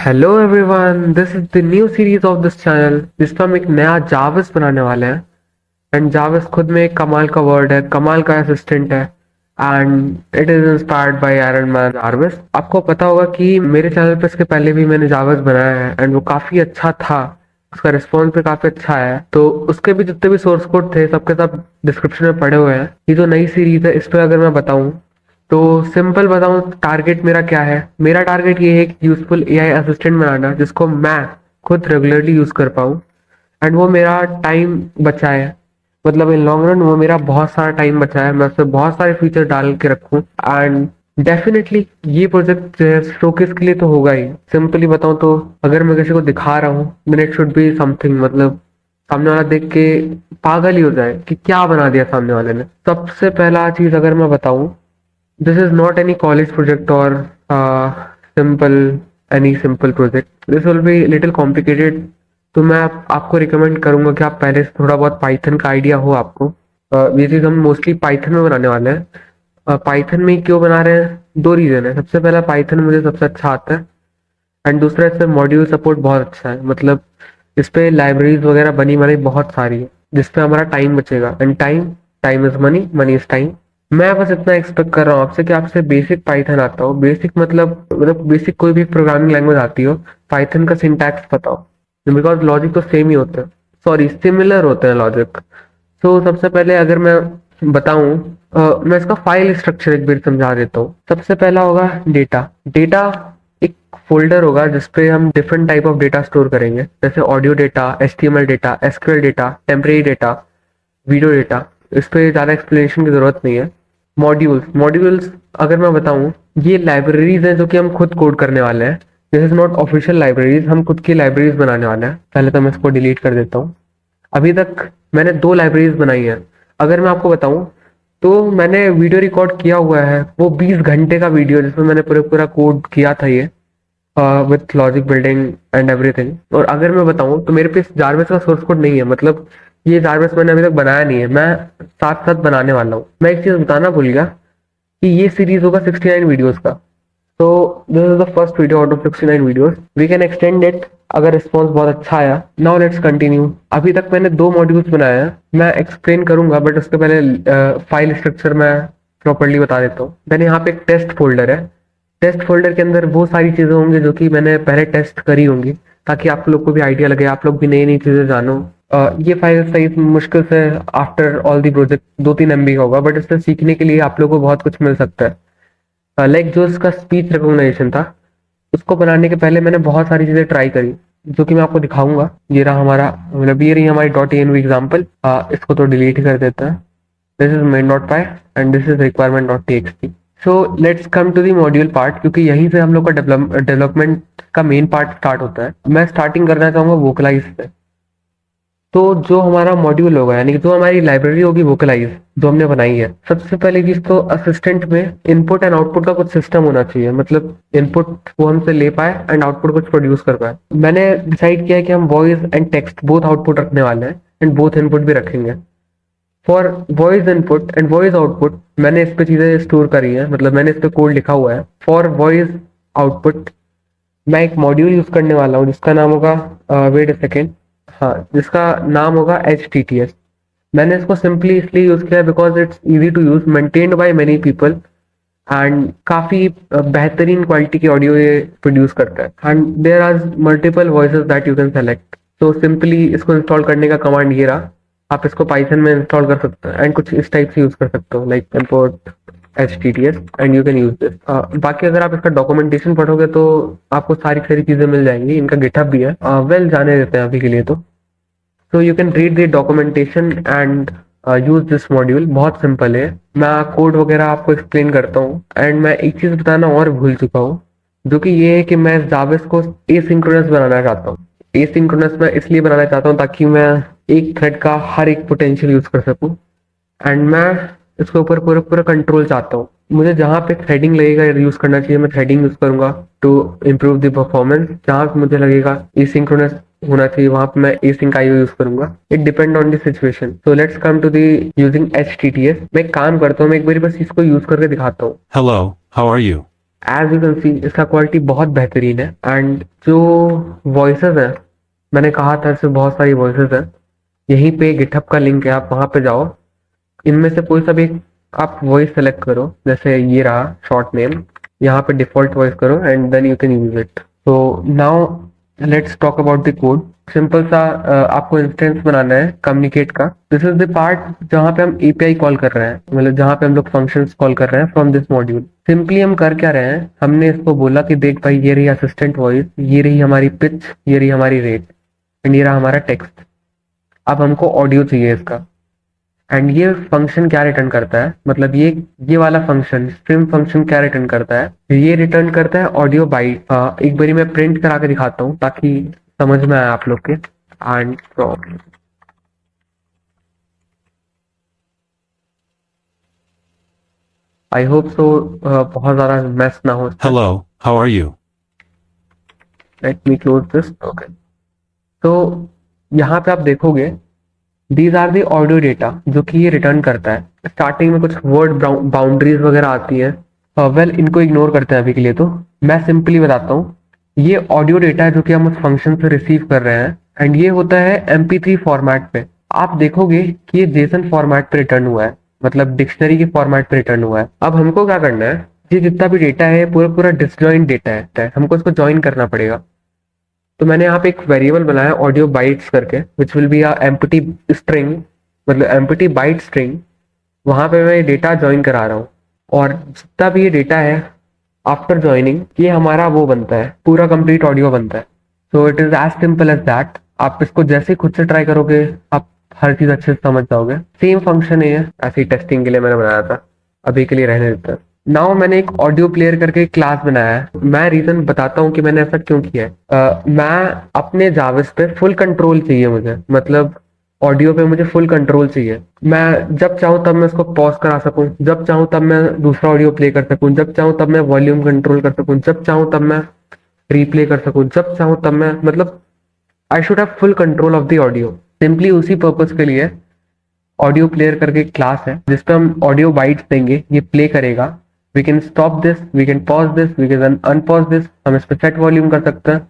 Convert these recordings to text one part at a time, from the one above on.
Hello everyone, this is the new series of this channel जिसमें हम एक नया जाविस बनाने वाले हैं। एंड जाविस खुद में एक कमाल का वर्ड है, कमाल का असिस्टेंट है। And it is inspired by iron man Jarvis. आपको पता होगा कि मेरे चैनल पे इसके पहले भी मैंने जाविस बनाया है एंड वो काफी अच्छा था। उसका रिस्पॉन्स भी काफी अच्छा है, तो उसके भी जितने भी सोर्स कोड थे सबके सब डिस्क्रिप्शन में पड़े हुए हैं। ये जो नई सीरीज है इस पर अगर मैं बताऊं तो सिंपल बताऊं, टारगेट मेरा क्या है। मेरा टारगेट ये है कि यूजफुल एआई असिस्टेंट बनाना जिसको मैं खुद रेगुलरली यूज कर पाऊँ एंड वो मेरा टाइम बचाए। मतलब इन लॉन्ग रन वो मेरा बहुत सारा टाइम बचाए, मैं उसमें बहुत सारे फीचर डाल के रखूं। एंड डेफिनेटली ये प्रोजेक्ट जो है शोकेस के लिए तो होगा ही। सिंपली बताऊं तो अगर मैं किसी को दिखा रहा हूँ then it should be something, मतलब सामने वाला देख के पागल ही हो जाए कि क्या बना दिया सामने वाले ने। सबसे पहला चीज अगर मैं बताऊं, this is not any college project or simple any simple project. This will be little complicated. तो मैं आपको रिकमेंड करूंगा कि आप पहले से थोड़ा बहुत पाइथन का आइडिया हो आपको। ये चीज हम मोस्टली पाइथन में बनाने वाले हैं। पाइथन में क्यों बना रहे हैं, दो रीजन है। सबसे पहला, पाइथन मुझे सबसे अच्छा आता है एंड दूसरा इसमें मॉड्यूल सपोर्ट बहुत अच्छा है। मतलब इस पे लाइब्रेरीज वगैरह बनी बनाई बहुत सारी है जिसपे हमारा टाइम बचेगा। And time, time is money, money is time. मैं बस इतना एक्सपेक्ट कर रहा हूँ आपसे कि आपसे बेसिक पाइथन आता हो। बेसिक मतलब बेसिक कोई भी प्रोग्रामिंग लैंग्वेज आती हो, पाइथन का सिंटैक्स पता हो, बिकॉज लॉजिक तो सेम ही होते हैं, सॉरी सिमिलर होते हैं लॉजिक। तो सबसे पहले अगर मैं बताऊं, मैं इसका फाइल स्ट्रक्चर एक बार समझा देता हूँ। सबसे पहला होगा डेटा। डेटा एक फोल्डर होगा जिसपे हम different type of data store करेंगे, जैसे audio data, HTML data, SQL data, temporary data, video data. इस पे ज्यादा एक्सप्लेनेशन की जरूरत नहीं है। मॉड्यूल्स, मॉड्यूल्स अगर मैं बताऊं, ये लाइब्रेरीज हैं जो कि हम खुद कोड करने वाले हैं। This is not official libraries, हम खुद की लाइब्रेरीज बनाने वाले हैं। पहले तो मैं इसको डिलीट कर देता हूँ। अभी तक मैंने दो लाइब्रेरीज बनाई है। अगर मैं आपको बताऊं तो मैंने वीडियो रिकॉर्ड किया हुआ है, वो 20 घंटे का वीडियो जिसमें मैंने पूरा पूरा कोड किया था ये, with logic building and everything. और अगर मैं बताऊं तो मेरे पास जारविस का सोर्स कोड नहीं है, मतलब ये जारविस मैंने अभी तक बनाया नहीं है, मैं साथ साथ बनाने वाला हूँ। मैं एक चीज बताना भूल गया कि ये सीरीज होगा 69 वीडियोस का। तो this is the first video out of 69 videos. We can extend it अगर रिस्पॉन्स बहुत अच्छा आया। Now let's continue. अभी तक मैंने दो मॉड्यूल्स बनाए हैं, मैं एक्सप्लेन करूंगा बट उसके पहले फाइल स्ट्रक्चर मैं प्रॉपरली बता देता हूँ। देन यहाँ पे एक टेस्ट फोल्डर है। टेस्ट फोल्डर के अंदर वो सारी चीजें होंगी जो कि मैंने पहले टेस्ट करी होंगी, ताकि आप लोग को भी आइडिया लगे, आप लोग भी नई नई चीजें जानो। ये फाइल साइज मुश्किल से after all the project 2-3 MB का होगा, बट इससे सीखने के लिए आप लोग को बहुत कुछ मिल सकता है। लाइक जो इसका स्पीच रिकॉग्नाइजेशन था, उसको बनाने के पहले मैंने बहुत सारी चीजें ट्राई करी जो कि मैं आपको दिखाऊंगा। ये रहा हमारा, मतलब ये रही हमारी .env एग्जाम्पल। इसको तो डिलीट ही कर देता है। This is main.py and this is requirement.txt। So let's come to the module part, क्योंकि यहीं से हम लोग का डेवलपमेंट का मेन पार्ट स्टार्ट होता है। मैं स्टार्टिंग करना चाहूंगा वोकलाइज से। तो जो हमारा मॉड्यूल होगा, यानी कि जो हमारी लाइब्रेरी होगी वोकलाइज जो हमने बनाई है, सबसे पहले चीज तो असिस्टेंट में इनपुट एंड आउटपुट का कुछ सिस्टम होना चाहिए। मतलब इनपुट वो हमसे ले पाए एंड आउटपुट कुछ प्रोड्यूस कर पाए। मैंने डिसाइड किया है कि हम voice and text both output रखने वाले हैं एंड बोथ इनपुट भी रखेंगे। For voice input and voice output मैंने इस पे चीजें स्टोर करी है, मतलब मैंने इस पे कोड लिखा हुआ है। फॉर वॉइस आउटपुट मैं एक मॉड्यूल यूज करने वाला हूँ जिसका नाम होगा, वेट अ सेकेंड, हाँ, जिसका नाम होगा HTTS। मैंने इसको सिंपली इसलिए यूज किया because it's easy to use, maintained by many people and काफी बेहतरीन क्वालिटी की ऑडियो ये प्रोड्यूस करता है। And there are multiple voices that you can select. तो सिंपली इसको इंस्टॉल करने का कमांड ये रहा। आप इसको पाइथन में इंस्टॉल कर सकते हो एंड कुछ इस टाइप से यूज कर सकते हो, like import HTTS and you can use this. बाकी अगर आप इसका डॉक्यूमेंटेशन पढ़ोगे तो आपको सारी सारी चीजें मिल जाएंगी। इनका गिटहब भी है, वेल जाने देते हैं अभी के लिए तो। So you can read the documentation and use this module. बहुत सिंपल है, मैं कोड वगैरह आपको एक्सप्लेन करता हूँ। एंड मैं एक चीज बताना और भूल चुका हूँ, जो कि ये है कि मैं जाविस को एसिंक्रोनस बनाना चाहता हूँ। एसिंक्रोनस मैं इसलिए बनाना चाहता हूँ ताकि मैं एक थ्रेड का हर एक पोटेंशियल यूज कर सकूं। एंड मैं इसके ऊपर पूरा पूरा कंट्रोल चाहता हूँ। मुझे जहाँ पे थ्रेडिंग लगेगा यूज करना चाहिए मैं थ्रेडिंग यूज करूंगा टू इम्प्रूव द परफॉर्मेंस। जहाँ पे मुझे लगेगा एसिंक्रोनस होना चाहिए वहां पे मैं एसिंक आईओ यूज करूंगा। It depend on the situation. So let's come to the using HTTS। मैं एक काम करता हूँ, मैं एक बार बस इसको यूज करके दिखाता हूँ। Hello, how are you? As you can see इसका क्वालिटी बहुत बेहतरीन है। एंड जो वॉइसेस हैं, मैंने कहा था इसमें बहुत सारी वॉइसेस हैं। यहीं पे गिटहब का लिंक है, आप वहां पे जाओ, इनमें से कोई सा भी आप वॉइस सेलेक्ट करो, जैसे ये रहा शॉर्ट नेम, यहाँ पे डिफॉल्ट वॉइस करो and then you can use it. तो now let's talk about the code. Simple सा आपको इंस्टेंस बनाना है कम्युनिकेट का। दिस इज द पार्ट जहाँ पे हम एपीआई कॉल कर रहे हैं, मतलब जहाँ पे हम लोग फंक्शंस कॉल कर रहे हैं फ्रॉम दिस मॉड्यूल। सिंपली हम कर क्या रहे हैं, हमने इसको बोला कि देख भाई ये रही असिस्टेंट वॉइस, ये रही हमारी पिच, ये रही हमारी रेट एंड ये रहा हमारा टेक्स्ट। अब हमको ऑडियो चाहिए इसका। एंड ये फंक्शन क्या रिटर्न करता है, मतलब ये वाला फंक्शन स्ट्रीम फंक्शन क्या रिटर्न करता है, ये रिटर्न करता है ऑडियो बाइट। एक बारी मैं प्रिंट करा के दिखाता हूँ ताकि समझ में आए आप लोग के। एंड आई होप सो बहुत ज्यादा मैस ना हो। Hello, how are you? Let me close this. Okay, तो यहाँ पे आप देखोगे these are the audio data जो कि ये रिटर्न करता है। स्टार्टिंग में कुछ वर्ड बाउंड्रीज वगैरह आती है, वेल इनको इग्नोर करते हैं अभी के लिए। तो मैं सिंपली बताता हूँ, ये ऑडियो डेटा है जो कि हम उस फंक्शन से रिसीव कर रहे हैं एंड ये होता है MP3 फॉर्मेट पे। आप देखोगे कि ये जेसन फॉर्मेट पे रिटर्न हुआ है, मतलब डिक्शनरी के फॉर्मेट पे रिटर्न हुआ है। अब हमको क्या करना है, ये जितना भी डेटा है पूरा पूरा डिसजॉइंट डेटा है, हमको इसको ज्वाइन करना पड़ेगा। तो मैंने यहाँ पे एक वेरिएबल बनाया ऑडियो बाइट्स करके, which will be a empty string, मतलब एम्प्टी बाइट स्ट्रिंग। वहां पे मैं डेटा ज्वाइन करा रहा हूँ और जितना भी ये डेटा है आफ्टर ज्वाइनिंग ये हमारा वो बनता है, पूरा कंप्लीट ऑडियो बनता है। So it is as simple as that. आप इसको जैसे ही खुद से ट्राई करोगे आप हर चीज अच्छे से समझ जाओगे। सेम फंक्शन है ये, ऐसे ही टेस्टिंग के लिए मैंने बनाया था, अभी के लिए रहने देता है। नाउ मैंने एक ऑडियो प्लेयर करके क्लास बनाया है। मैं रीजन बताता हूँ कि मैंने ऐसा क्यों किया है। मैं अपने जाविस पे फुल कंट्रोल चाहिए मुझे, मतलब ऑडियो पे मुझे फुल कंट्रोल चाहिए। मैं जब चाहूँ तब मैं इसको पॉज करा सकूं, जब चाहूँ तब मैं दूसरा ऑडियो प्ले कर सकूं, जब चाहूँ तब मैं वॉल्यूम कंट्रोल कर सकूं, जब चाहूँ तब मैं रिप्ले कर सकूं, जब चाहूँ तब मैं, मतलब I should have full control of the audio. Simply उसी पर्पज के लिए ऑडियो प्लेयर करके एक क्लास है जिसपे हम ऑडियो बाइट्स देंगे, ये प्ले करेगा। We can stop this, we can pause this, we can unpause this. हम इस पर सेट वॉल्यूम कर सकते हैं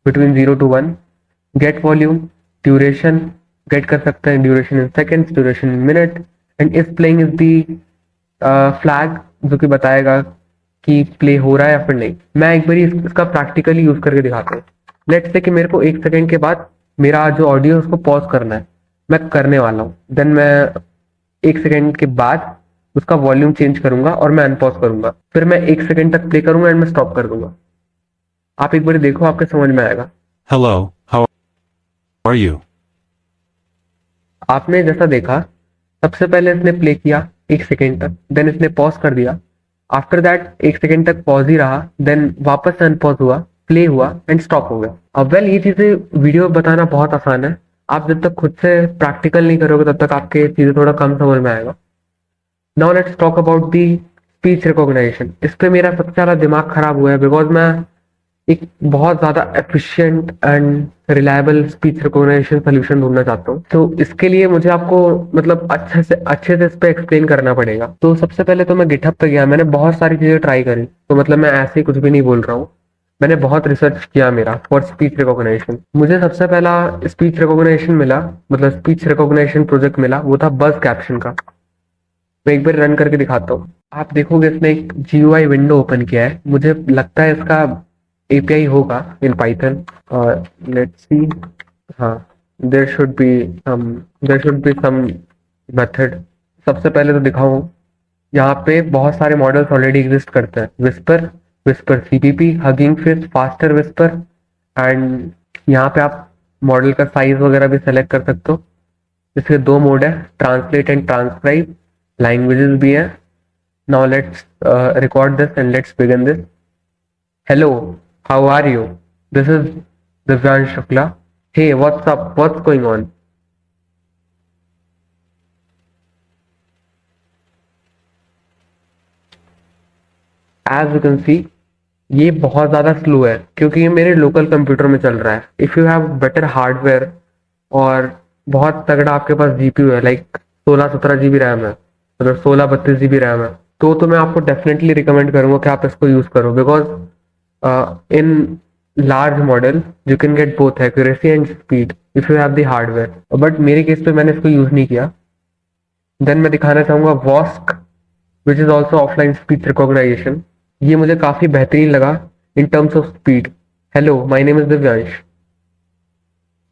between 0 to 1, get volume, duration get कर सकते हैं, duration in seconds, duration in minute. And इस प्लेइंग इज दी फ्लैग जो कि बताएगा कि प्ले हो रहा है या फिर नहीं। मैं एक बार इसका प्रैक्टिकली यूज करके दिखाता हूँ। लेट्स से कि मेरे को 1 सेकेंड के बाद मेरा जो ऑडियो है उसको पॉज करना है, मैं करने वाला हूँ। देन मैं 1 सेकेंड के बाद उसका वॉल्यूम चेंज करूंगा और मैं अनपॉज करूंगा, फिर मैं 1 सेकेंड तक प्ले करूंगा एंड मैं स्टॉप कर दूंगा। आप एक बार देखो, आपके समझ में आएगा। Hello, how are you? आपने जैसा देखा, सबसे पहले इसने प्ले किया 1 सेकेंड तक, देन इसने पॉज कर दिया। आफ्टर दैट 1 सेकेंड तक पॉज ही रहा, देन वापस से अनपॉज हुआ, प्ले हुआ एंड स्टॉप हो गया। अब वेल ये चीजें वीडियो बताना बहुत आसान है, आप जब तक खुद से प्रैक्टिकल नहीं करोगे तब तक आपके चीजें थोड़ा कम समझ में आएगा। Now let's talk about the speech recognition. इस पे मेरा सबसे ज्यादा दिमाग खराब हुआ है बिकॉज मैं एक बहुत ज्यादा efficient and reliable speech recognition solution ढूंढना चाहता हूँ। तो इसके लिए मुझे आपको मतलब अच्छे से इस पे एक्सप्लेन करना पड़ेगा। तो सबसे पहले तो मैं गिटहब पे गया, मैंने बहुत सारी चीजें ट्राई करी। तो मतलब मैं ऐसे ही कुछ भी नहीं बोल रहा हूँ, मैंने बहुत रिसर्च किया मेरा फॉर स्पीच रिकॉग्निशन। मुझे सबसे पहला स्पीच रिकॉग्निशन मिला, मतलब स्पीच रिकॉग्निशन प्रोजेक्ट मिला, वो था बज कैप्शन का। मैं एक बार रन करके दिखाता हूँ। आप देखोगे इसने एक GUI विंडो ओपन किया है, मुझे लगता है इसका API होगा इन पाइथन। और लेट्स सी, हाँ there should be some method. सबसे पहले तो दिखाऊं, यहाँ पे बहुत सारे मॉडल्स ऑलरेडी एग्जिस्ट करते हैं, whisper, whisper CPP, hugging face, faster whisper. And यहाँ पे आप मॉडल का साइज वगैरह भी सेलेक्ट कर सकते हो। इसके 2 मोड है, ट्रांसलेट एंड ट्रांसक्राइब, लैंग्वेजेस भी है। Now let's record this and let's begin this. Hello, how are you? This is Divyan Shukla. Hey, what's up? What's going on? As you can see, ये बहुत ज़्यादा slow है क्योंकि ये मेरे local computer में चल रहा है। If you have better hardware और बहुत तगड़ा आपके पास GPU है, लाइक 16-17 GB रैम है, मतलब 16-32 GB रैम है, तो मैं आपको डेफिनेटली रिकमेंड करूंगा कि आप इसको यूज करो, because in large model you can get both accuracy and speed if you have the hardware, but मेरे केस पे मैंने इसको यूज नहीं किया। देन मैं दिखाना चाहूंगा Vosk, which is also offline speech recognition. ये मुझे काफी बेहतरीन लगा in terms of speed. Hello, my name is Divyansh.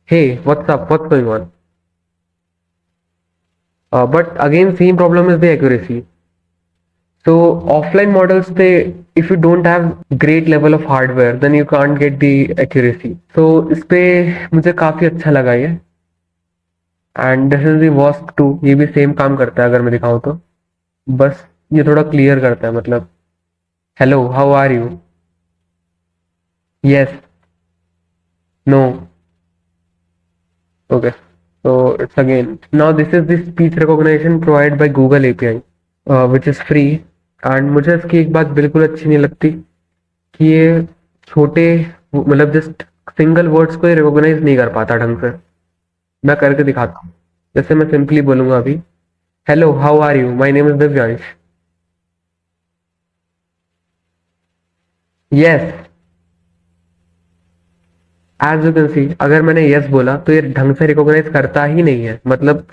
Hey, what's up, what's going on? But again, same problem is the accuracy. So offline models, if you don't have great level of hardware, then you can't get the accuracy. So इस पे मुझे काफी अच्छा लगा ये। And this is the वॉस्क 2, ये भी same काम करता है अगर मैं दिखाऊं तो। बस ये थोड़ा क्लियर करता है, मतलब hello, how are you, yes, no, okay. So it's again, now this is the speech recognition provided by Google API, which is free। And मुझे इसकी एक बात बिल्कुल अच्छी नहीं लगती कि ये छोटे, मतलब जस्ट सिंगल वर्ड्स को ये रिकॉग्नाइज नहीं कर पाता ढंग से। मैं करके दिखाता हूँ। जैसे मैं सिंपली बोलूंगा अभी, hello, how are you, my name is Divyansh, yes. As you can see, अगर मैंने यस बोला तो ये ढंग से रिकॉग्नाइज करता ही नहीं है, मतलब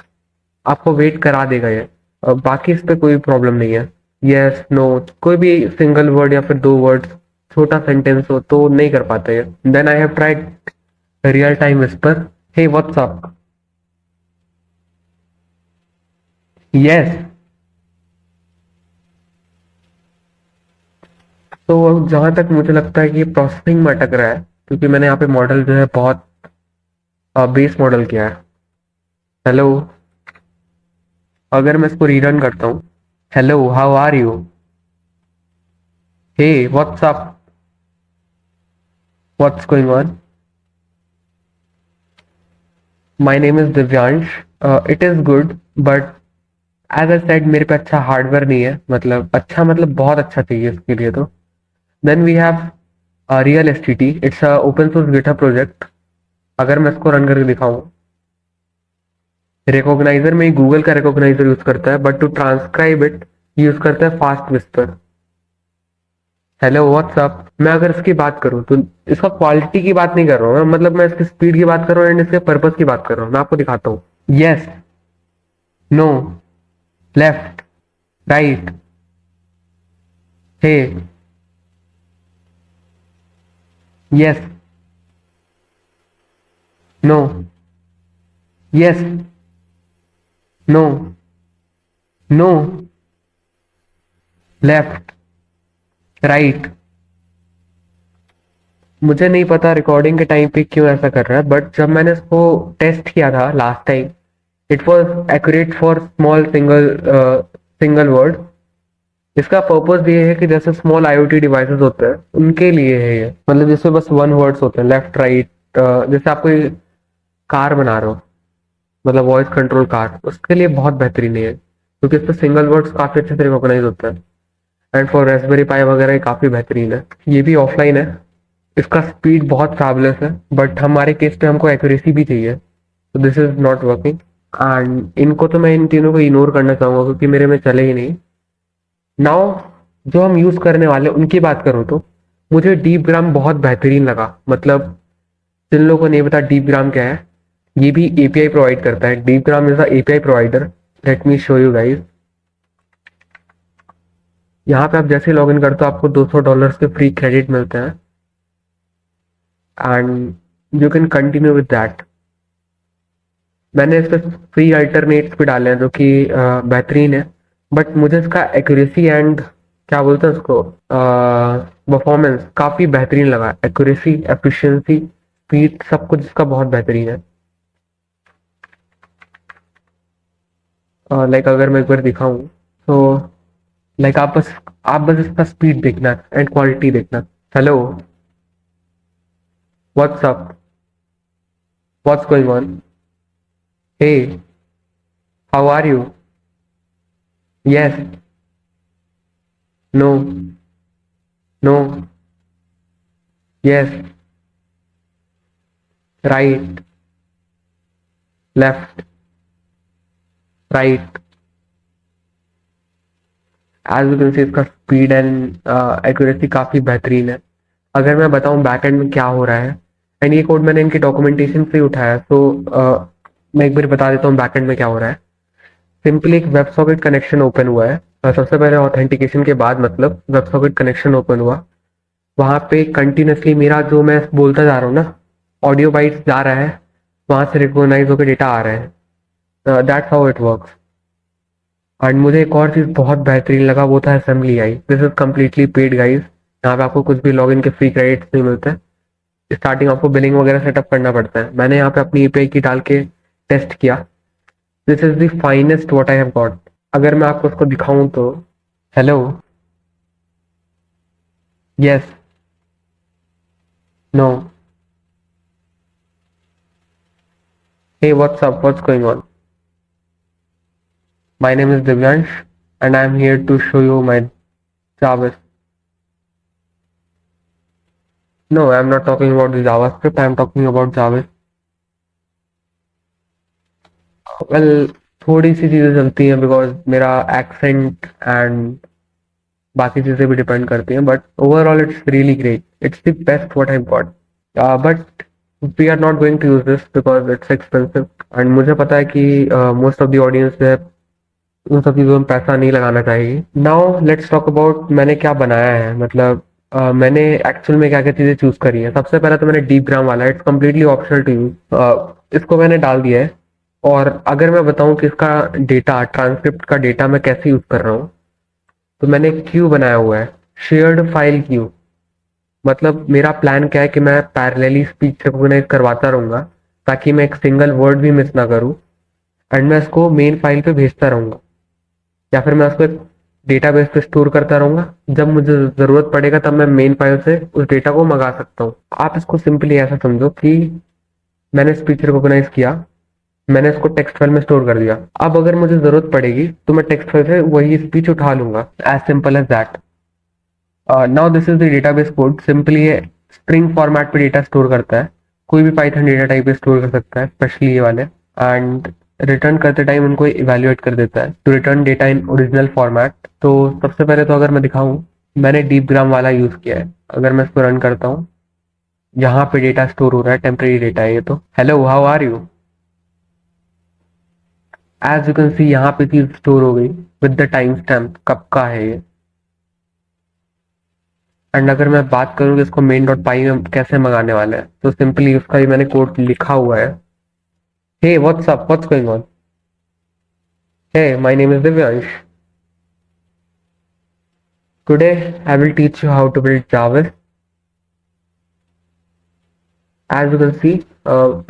आपको वेट करा देगा ये। बाकी इस पे कोई प्रॉब्लम नहीं है। यस, नो, कोई भी सिंगल वर्ड या फिर दो वर्ड, छोटा सेंटेंस हो तो नहीं कर पाते ये। Then I have tried real time Whisper, hey what's up, yes. तो जहां तक मुझे लगता है कि प्रोसेसिंग में अटक रहा है, क्योंकि मैंने यहाँ पे मॉडल जो है बहुत बेस मॉडल किया है। हेलो, अगर मैं इसको रीरन करता हूँ, hello, how are you, hey what's up, what's going on, my name is Divyansh, it is good, but as I said मेरे पे अच्छा हार्डवेयर नहीं है, मतलब अच्छा मतलब बहुत अच्छा चाहिए इसके लिए। तो then we have real S T T, it's a open source GitHub project. अगर मैं इसको रन करके दिखाऊं, रिकॉग्नाइजर में गूगल का रिकॉग्नाइजर यूज करता है, but to transcribe it use करता है फास्ट विस्पर। हेलो व्हाट्सअप, मैं अगर इसकी बात करूं तो इसका क्वालिटी की बात नहीं कर रहा हूँ मैं, मतलब मैं इसकी स्पीड की बात कर रहा हूँ एंड इसके पर्पस की बात कर रहा हूँ। मैं आपको दिखाता हूँ, yes, no, left, right, hey, yes, no, yes, no, no, left, right. मुझे नहीं पता रिकॉर्डिंग के टाइम पे क्यों ऐसा कर रहा है, बट जब मैंने इसको टेस्ट किया था last time, it was accurate for small single word. इसका पर्पस ये है कि जैसे स्मॉल आईओटी डिवाइसेस होते हैं उनके लिए है ये, मतलब जैसे बस वन वर्ड्स होते हैं, लेफ्ट राइट। जैसे आप कोई कार बना रहे हो, मतलब वॉइस कंट्रोल कार, उसके लिए बहुत बेहतरीन है क्योंकि इस पर सिंगल वर्ड्स काफी अच्छे से रिकॉग्नाइज होते हैं। एंड फॉर रेस्पबेरी पाई वगैरह ये काफी बेहतरीन है। ये भी ऑफलाइन है, इसका स्पीड बहुत फैबुलस है, बट हमारे केस पे हमको एक्यूरेसी भी चाहिए, तो this is not working. And इनको तो मैं इन तीनों को इग्नोर करना चाहूंगा क्योंकि मेरे में चले ही नहीं। नाउ जो हम यूज करने वाले उनकी बात करूं तो मुझे डीप ग्राम बहुत बेहतरीन लगा। मतलब जिन लोगों को नहीं पता डीप ग्राम क्या है, ये भी एपीआई प्रोवाइड करता है। Deep gram is a API provider. Let me show you guys. यहाँ पे आप जैसे लॉग इन करते हो आपको $200 के फ्री क्रेडिट मिलते हैं and you can continue with that. मैंने इस पे फ्री अल्टरनेट्स भी डाले हैं जो कि बेहतरीन है, बट मुझे इसका एक्यूरेसी एंड क्या बोलते हैं उसको, परफॉर्मेंस काफी बेहतरीन लगा। एक्यूरेसी, एफिशिएंसी, स्पीड, सब कुछ इसका बहुत बेहतरीन है। लाइक अगर मैं एक बार दिखाऊं तो लाइक आप बस इसका स्पीड देखना एंड क्वालिटी देखना। Hello what's up, what's going on, hey how are you, yes, no, no, yes, right, left, right. As you can see इसका स्पीड एंड एक्यूरेसी काफ़ी बेहतरीन है। अगर मैं बताऊं बैकएंड में क्या हो रहा है, एंड ये कोड मैंने इनकी डॉक्यूमेंटेशन से ही उठाया, तो मैं एक बार बता देता हूँ बैकएंड में क्या हो रहा है। सिंपली एक वेब सॉकेट कनेक्शन ओपन हुआ है। सबसे पहले ऑथेंटिकेशन के बाद मतलब वेब सॉकेट कनेक्शन ओपन हुआ, वहां पे कंटिन्यूसली मेरा जो मैं बोलता जा रहा हूँ ना, ऑडियो बाइट्स जा रहा है, वहां से रिकॉग्नाइज होकर डेटा आ रहे हैं। That's how it works. And मुझे एक और चीज़ बहुत बेहतरीन लगा, वो था assembly I. This is completely paid guys. यहाँ पे आपको कुछ भी लॉगिन के फ्री क्रेडिट्स नहीं मिलते। स्टार्टिंग आपको बिलिंग वगैरह सेटअप करना पड़ता है। मैंने यहाँ पे अपनी एपीआई की डाल के टेस्ट किया। This is the finest what I have got. अगर मैं आपको उसको दिखाऊं तो, hello, yes, no, hey what's up, what's going on? My name is Divyansh and I am here to show you my Java. No, I am not talking about the JavaScript. I am talking about Java. Well, थोड़ी सी चीज़ें चलती हैं because मेरा accent and बाकी चीज़ें भी depend करती हैं, but overall it's really great. It's the best what I got. But we are not going to use this because it's expensive, and मुझे पता है कि मोस्ट ऑफ द ऑडियंस जो है उन सब चीज़ों में पैसा नहीं लगाना चाहिए। नाउ लेट्स टॉक अबाउट मैंने क्या बनाया है। मतलब मैंने एक्चुअल में क्या क्या चीज़ें चूज करी है। सबसे पहले तो मैंने डीप ग्राम वाला, it's completely optional to use. इसको मैंने डाल दिया है। और अगर मैं बताऊं कि इसका डेटा, ट्रांसक्रिप्ट का डेटा मैं कैसे यूज कर रहा हूँ, तो मैंने एक क्यू बनाया हुआ है, शेयर्ड फाइल क्यू। मतलब मेरा प्लान क्या है कि मैं पैरेलली स्पीच रिकॉग्नाइज करवाता रहूंगा ताकि मैं एक सिंगल वर्ड भी मिस ना करूं, एंड मैं इसको मेन फाइल पे भेजता रहूंगा, या फिर मैं उसको एक डेटाबेस पे स्टोर करता रहूंगा। जब मुझे जरूरत पड़ेगा तब मैं मेन फाइल से उस डेटा को मंगा सकता हूँ। आप इसको सिंपली ऐसा समझो कि मैंने स्पीच रिकॉग्नाइज किया, मैंने इसको टेक्स्ट फाइल में स्टोर कर दिया। अब अगर मुझे जरूरत पड़ेगी तो मैं टेक्स्ट फाइल से वही स्पीच उठा लूंगा। As simple as that. Now this is the database code. Simply ये स्ट्रिंग फॉर्मेट पे डेटा स्टोर करता है। कोई भी पाइथन डेटा टाइप पे स्टोर कर सकता है, स्पेशली ये वाले। एंड रिटर्न करते टाइम उनको इवेल्युएट कर देता है to return data in original format. तो सबसे पहले तो अगर मैं दिखाऊं, मैंने डीप ग्राम वाला यूज किया है। अगर मैं इसको रन करता हूँ, यहाँ पे डेटा स्टोर हो रहा है, टेम्परेरी डेटा है ये तो। Hello, how are you? As you can see यहाँ पे चीज स्टोर हो गई विद द टाइम स्टैम्प, कब का है ये। एंड अगर मैं बात करूँ कि इसको मेन डॉट पाई में कैसे मंगाने वाले हैं, तो सिंपली उसका ही मैंने कोड लिखा हुआ है। Hey what's up, what's going on? Hey, my name is Divyansh. Today I will teach you how to build Java. As you can see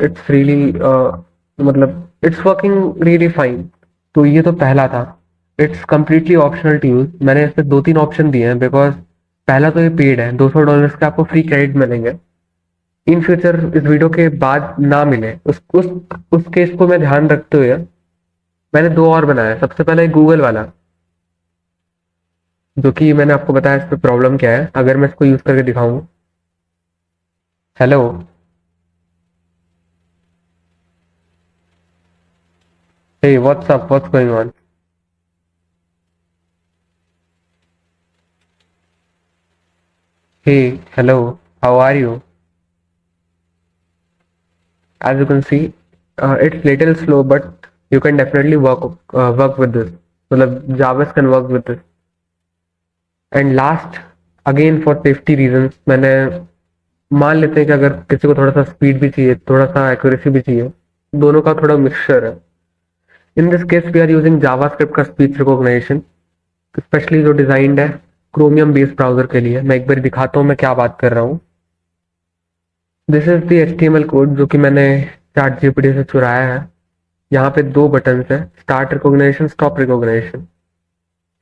it's really मतलब इट्स वर्किंग रियली फाइन। तो ये तो पहला था। It's completely optional to use. मैंने इसमें दो तीन ऑप्शन दिए हैं बिकॉज पहला तो ये पेड है, $200 के आपको फ्री क्रेडिट मिलेंगे। इन फ्यूचर इस वीडियो के बाद ना मिले उस केस को मैं ध्यान रखते हुए मैंने दो और बनाया। सबसे पहले गूगल वाला, जो कि मैंने आपको बताया इस पर प्रॉब्लम क्या है। अगर मैं इसको यूज करके दिखाऊं, hello, hey what's up, what's going on? Hey, hello, how are you? As you can see, it's little slow, but you can definitely work with this. मतलब Javas can work with this. And last, again for safety reasons, मैंने मान लेते हैं कि अगर किसी को थोड़ा सा स्पीड भी चाहिए, थोड़ा सा एक्यूरेसी भी चाहिए, दोनों का थोड़ा मिक्सचर है। In this case we are using JavaScript का स्पीच रिकॉग्निशन, स्पेशली जो डिजाइंड है क्रोमियम बेस्ड ब्राउजर के लिए। मैं एक बार दिखाता हूँ मैं क्या बात कर रहा हूँ। This is the HTML code जो कि मैंने चैट जीपीटी से चुराया है। यहाँ पे दो बटन है, start recognition, stop recognition.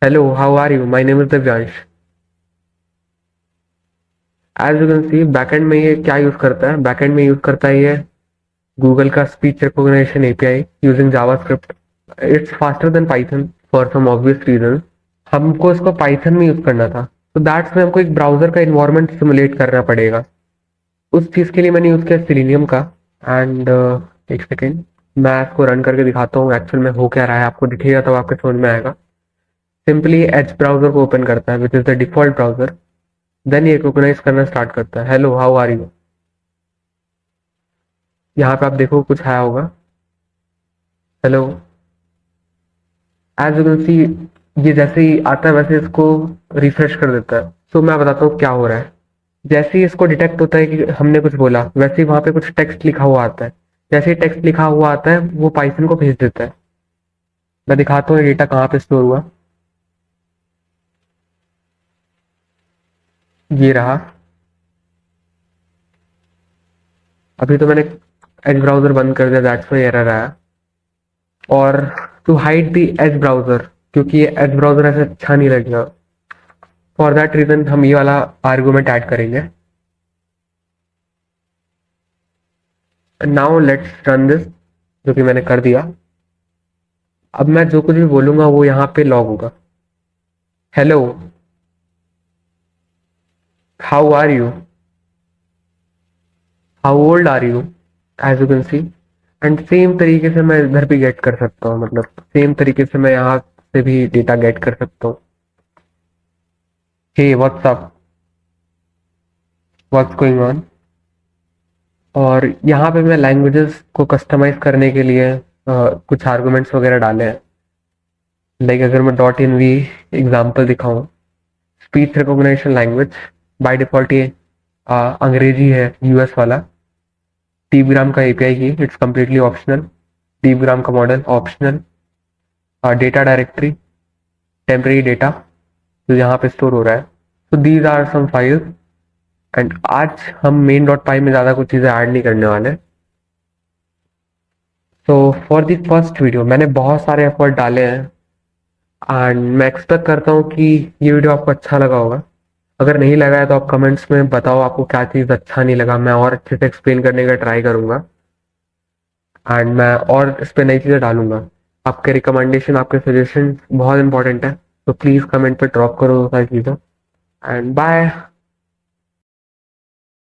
Hello, how are you? My name is Divyansh. As you can see backend में ये क्या यूज करता है, बैकएंड में यूज करता है ये गूगल का speech recognition API using JavaScript. It's faster than Python for some obvious reason. हमको इसको पाइथन में यूज करना था, तो दैट्स में हमको एक ब्राउजर का इन्वायरमेंट सिमुलेट करना पड़ेगा। उस चीज के लिए मैंने यूज किया सेलेनियम का। एंड एक सेकेंड, मैं इसको रन करके दिखाता हूँ एक्चुअल में हो क्या रहा है। आपको दिखेगा तब आपके समझ में आएगा। सिंपली एज ब्राउजर को ओपन करता है which is the default browser, then ये रिकॉग्नाइज करना स्टार्ट करता है, हेलो हाउ आर यू। यहाँ पे आप देखो कुछ आया होगा, hello. As you can see ये जैसे ही आता है वैसे इसको रिफ्रेश कर देता है। सो मैं बताता हूँ क्या हो रहा है। जैसे ही इसको डिटेक्ट होता है कि हमने कुछ बोला, वैसे ही वहां पे कुछ टेक्स्ट लिखा हुआ आता है। जैसे ही टेक्स्ट लिखा हुआ आता है वो पाइथन को भेज देता है। मैं दिखाता हूँ डेटा कहाँ पे स्टोर हुआ, ये रहा। अभी तो मैंने एज ब्राउजर बंद कर दिया, दैट्स व्हाई एरर आया। और to hide the Edge browser, क्योंकि ये एज ब्राउजर ऐसे अच्छा नहीं लगेगा, फॉर दैट रीजन हम ये वाला आर्गुमेंट ऐड करेंगे। नाउ लेट्स रन दिस, जो कि मैंने कर दिया। अब मैं जो कुछ भी बोलूंगा वो यहाँ पे लॉग होगा, hello how are you, how old are you, as you can see. And same तरीके से मैं इधर भी गेट कर सकता हूँ, मतलब सेम तरीके से मैं यहाँ से भी डेटा गेट कर सकता हूँ। हे व्हाट्सअप, व्हाट्स गोइंग ऑन। और यहाँ पे मैं लैंग्वेजेस को कस्टमाइज करने के लिए कुछ आर्गुमेंट्स वगैरह डाले हैं। लाइक अगर मैं डॉट इन वी एग्जाम्पल दिखाऊँ, speech recognition language, by default ये अंग्रेजी है, यूएस वाला। डीपग्राम का एपीआई की, इट्स कम्प्लीटली ऑप्शनल। डीपग्राम का model optional. Data directory, temporary data जो यहाँ पे स्टोर हो रहा है। तो these are some files. And आज हम मेन डॉट पाई में ज़्यादा कुछ चीज़ें ऐड नहीं करने वाले। तो फॉर द फर्स्ट वीडियो मैंने बहुत सारे एफर्ट डाले हैं एंड मैं एक्सपेक्ट करता हूँ कि ये वीडियो आपको अच्छा लगा होगा। अगर नहीं लगा है तो आप कमेंट्स में बताओ आपको क्या चीज़ अच्छा नहीं लगा, मैं और अच्छे से एक्सप्लेन करने का ट्राई करूँगा एंड मैं और इस पर नई चीज़ें डालूंगा। आपके रिकमेंडेशन, आपके सजेशन बहुत इंपॉर्टेंट है, तो प्लीज़ कमेंट पे ड्रॉप करो सारी चीज़ें। And bye.